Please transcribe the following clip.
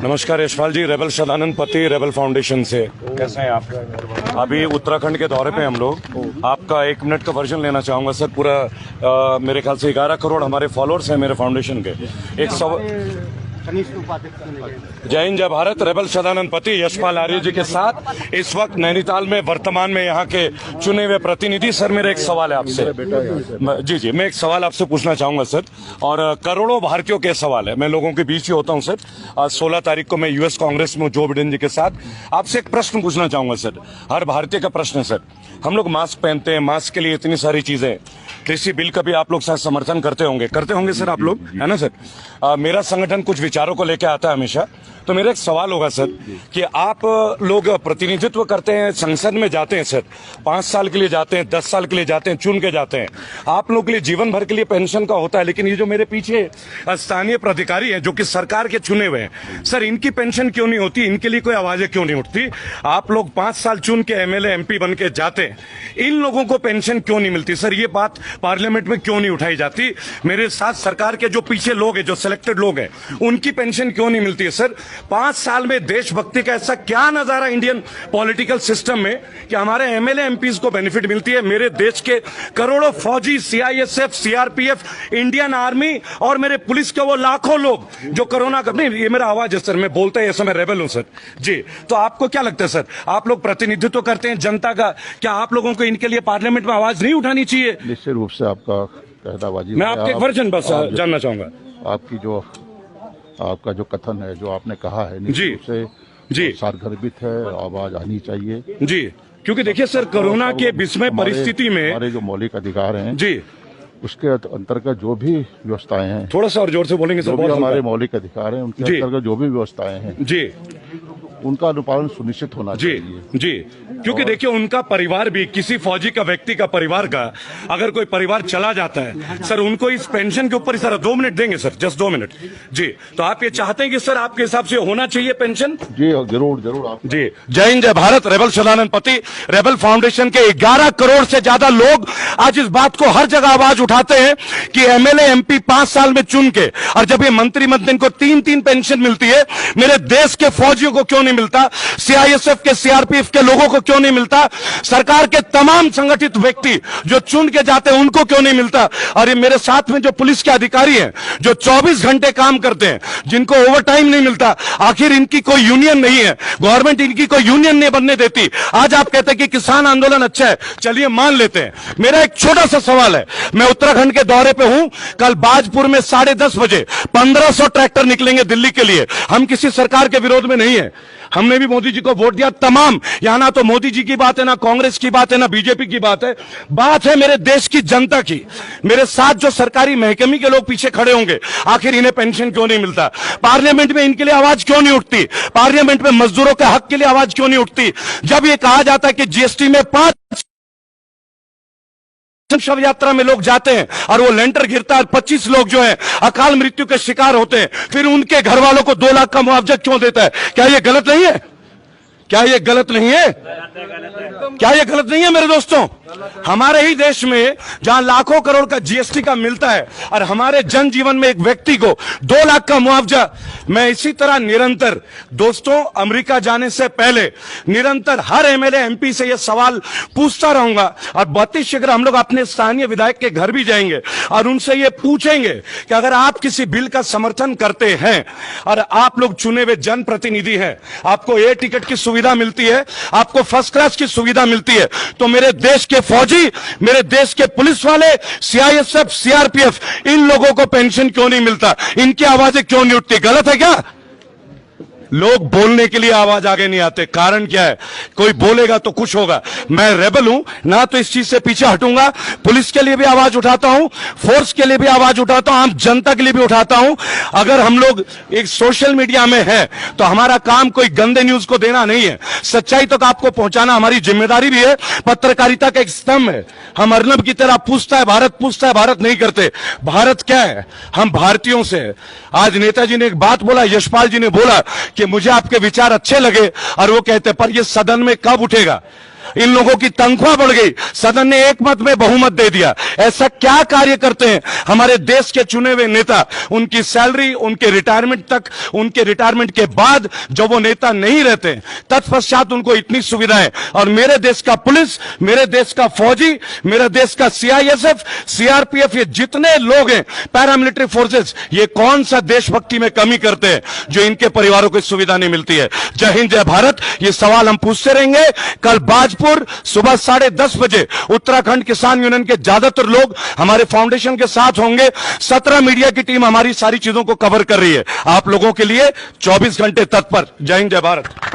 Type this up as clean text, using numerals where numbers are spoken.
नमस्कार यशपाल जी, रेबल सदानंद पति, rebel foundation से। कैसे हैं आप? अभी उत्तराखंड के दौरे पे हम लोग। आपका 1 मिनट का वर्जन लेना चाहूंगा सर। पूरा मेरे ख्याल से 11 करोड़ हमारे फॉलोअर्स हैं मेरे फाउंडेशन के। जय हिंद जय भारत। रेबल सदानंद पति यशपाल आर्य जी के साथ इस वक्त नैनीताल में वर्तमान में यहाँ के चुने हुए प्रतिनिधि। सर मेरा एक सवाल है आपसे। जी, मैं एक सवाल आपसे पूछना चाहूंगा सर, और करोड़ों भारतीयों के सवाल है। मैं लोगों के बीच ही होता हूं सर। आज 16 तारीख को मैं यूएस कांग्रेस में जो बिडेन जी के साथ आपसे एक प्रश्न पूछना चाहूंगा सर। हर भारतीय का प्रश्न है सर। हम लोग मास्क पहनते हैं, मास्क के लिए इतनी सारी चीजें। कृषि बिल का भी आप लोग शायद समर्थन करते होंगे सर आप लोग, है ना सर? मेरा संगठन कुछ विचारों को लेकर आता है हमेशा। तो मेरा एक सवाल होगा सर कि आप लोग प्रतिनिधित्व करते हैं, संसद में जाते हैं सर, 5 साल के लिए जाते हैं, 10 साल के लिए जाते हैं, चुन के जाते हैं। आप लोग के लिए जीवन भर के लिए पेंशन का होता है, लेकिन ये जो मेरे पीछे स्थानीय प्राधिकारी हैं जो कि सरकार के चुने हुए हैं सर, इनकी पेंशन क्यों नहीं होती? इनके लिए कोई आवाजें क्यों नहीं उठती? आप लोग 5 साल चुन के एमएलए एमपी बन के जाते हैं, इन लोगों को पेंशन क्यों नहीं मिलती सर? ये बात पार्लियामेंट में क्यों नहीं उठाई जाती? मेरे साथ सरकार के जो पीछे लोग हैं, जो सिलेक्टेड लोग हैं, उनकी पेंशन क्यों नहीं मिलती है सर? 5 साल में देशभक्ति का ऐसा क्या नजारा इंडियन पॉलिटिकल सिस्टम में कि हमारे एमएलए एमपीज को बेनिफिट मिलती है? मेरे देश के करोड़ों फौजी, सीआईएसएफ, सीआरपीएफ, इंडियन आर्मी और मेरे पुलिस के वो लाखों लोग जो कोरोना का, नहीं ये मेरा आवाज है सर, मैं बोलता है ऐसा, मैं रेबल हूं सर जी। तो आपको क्या लगता है सर, आप लोग प्रतिनिधित्व करते हैं जनता का, क्या आप लोगों को इनके लिए पार्लियामेंट में आवाज नहीं उठानी चाहिए? निश्चित रूप से आपका कहनाबाजी। मैं आपके एक वर्जन बस जानना चाहूंगा। आपका जो कथन है, जो आपने कहा है, निश्चित रूप से जी सारगर्भित है, आवाज आनी चाहिए जी। क्योंकि देखिए सर, कोरोना के विस्मय परिस्थिति में हमारे जो मौलिक अधिकार हैं जी, उसके अंतर्गत जो भी व्यवस्थाएं हैं, थोड़ा सा और जोर से बोलेंगे सर। जो भी हमारे मौलिक अधिकार हैं उनके अंतर्गत जो भी व्यवस्थाएं हैं जी, उनका अनुपालन सुनिश्चित होना चाहिए जी। क्योंकि देखिए, उनका परिवार भी, किसी फौजी का, व्यक्ति का परिवार का अगर कोई परिवार चला जाता है सर, उनको इस पेंशन के ऊपर सर 2 मिनट देंगे सर, जस्ट 2 मिनट जी। तो आप ये चाहते हैं कि सर आपके हिसाब से होना चाहिए पेंशन? जी जरूर जरूर आप जी। जय हिंद जय भारत। रेबल सदानंद पति, रेबल फाउंडेशन के 11 करोड़ से ज्यादा लोग आज इस बात को हर जगह आवाज उठाते हैं कि एमएलए एमपी 5 साल में चुन के, और जब ये मंत्री मत इनको 3-3 पेंशन मिलती है, मेरे देश के फौजियों को क्यों नहीं मिलता? सीआईएसएफ के, सीआरपीएफ के लोगों को क्यों नहीं मिलता? सरकार के तमाम संगठित व्यक्ति जो चुन के जाते हैं उनको क्यों नहीं मिलता? और ये मेरे साथ में जो पुलिस के अधिकारी हैं जो 24 घंटे काम करते हैं, जिनको ओवर टाइम नहीं मिलता, आखिर इनकी कोई यूनियन नहीं है, गवर्नमेंट इनकी कोई यूनियन नहीं बनने देती। आज आप कहते हैं कि किसान आंदोलन अच्छा है, चलिए मान लेते हैं। मेरा एक छोटा सा सवाल है, मैं उत्तराखंड के दौरे पे हूं, कल बाजपुर में 10:30 बजे 1500 ट्रैक्टर निकलेंगे दिल्ली के लिए। हम किसी सरकार के विरोध में नहीं है, हमने भी मोदी जी को वोट दिया। तमाम यहां ना तो मोदी जी की बात है, ना कांग्रेस की बात है, ना बीजेपी की बात है मेरे देश की जनता की। मेरे साथ जो सरकारी महकमे के लोग पीछे खड़े होंगे, आखिर इन्हें पेंशन क्यों नहीं मिलता? पार्लियामेंट में इनके लिए आवाज क्यों नहीं उठती? पार्लियामेंट में मजदूरों के हक के लिए आवाज क्यों नहीं उठती? जब ये कहा जाता है कि जीएसटी में 5 शव यात्रा में लोग जाते हैं और वो लेंटर गिरता है, 25 लोग जो है अकाल मृत्यु के शिकार होते हैं, फिर उनके घर वालों को 2 लाख का मुआवजा क्यों देता है? क्या ये गलत नहीं है? क्या ये गलत नहीं है? क्या ये गलत नहीं है मेरे दोस्तों? हमारे ही देश में जहां लाखों करोड़ का जीएसटी का मिलता है और हमारे जनजीवन में एक व्यक्ति को 2 लाख का मुआवजा, मैं इसी तरह निरंतर दोस्तों अमेरिका जाने से पहले निरंतर हर एमएलए एमपी से यह सवाल पूछता रहूंगा। और बहुत ही शीघ्र हम लोग अपने स्थानीय विधायक के घर भी जाएंगे और उनसे ये पूछेंगे कि अगर आप किसी बिल का समर्थन करते हैं और आप लोग चुने हुए जनप्रतिनिधि हैं, आपको ए टिकट की सुविधा मिलती है, आपको फर्स्ट क्लास की सुविधा मिलती है, तो मेरे देश के फौजी, मेरे देश के पुलिस वाले, सीआईएसएफ, सीआरपीएफ, इन लोगों को पेंशन क्यों नहीं मिलता? इनकी आवाजें क्यों नहीं उठती? गलत है क्या? लोग बोलने के लिए आवाज आगे नहीं आते, कारण क्या है? कोई बोलेगा तो कुछ होगा। मैं रेबल हूं ना, तो इस चीज से पीछे हटूंगा। पुलिस के लिए भी आवाज उठाता हूं, फोर्स के लिए भी आवाज उठाता हूं, आम जनता के लिए भी उठाता हूं। अगर हम लोग एक सोशल मीडिया में है तो हमारा काम कोई गंदे न्यूज को देना नहीं है, सच्चाई तक आपको पहुंचाना हमारी जिम्मेदारी भी है। पत्रकारिता का एक स्तंभ है। हम अर्नब की तरह पूछता है भारत नहीं करते। भारत क्या है? हम भारतीयों से है। आज नेताजी ने एक बात बोला, यशपाल जी ने बोला कि मुझे आपके विचार अच्छे लगे, और वो कहते पर ये सदन में कब उठेगा? इन लोगों की तनख्वाह बढ़ गई, सदन ने एक मत में बहुमत दे दिया। ऐसा क्या कार्य करते हैं हमारे देश के चुने हुए नेता? उनकी सैलरी, उनके रिटायरमेंट तक, उनके रिटायरमेंट के बाद जब वो नेता नहीं रहते, तत्पश्चात उनको इतनी सुविधाएं। और मेरे देश का पुलिस, मेरे देश का फौजी, मेरे देश का सीआईएसएफ, सीआरपीएफ, ये जितने लोग हैं पैरामिलिट्री फोर्सेस, ये कौन सा देशभक्ति में कमी करते हैं जो इनके परिवारों को सुविधा नहीं मिलती है? जय हिंद, जय भारत। ये सवाल हम पूछते रहेंगे। कल बाजपुर सुबह 10:30 बजे उत्तराखंड किसान यूनियन के ज्यादातर लोग हमारे फाउंडेशन के साथ होंगे। 17 मीडिया की टीम हमारी सारी चीजों को कवर कर रही है, आप लोगों के लिए 24 घंटे तत्पर। जय हिंद, जय भारत।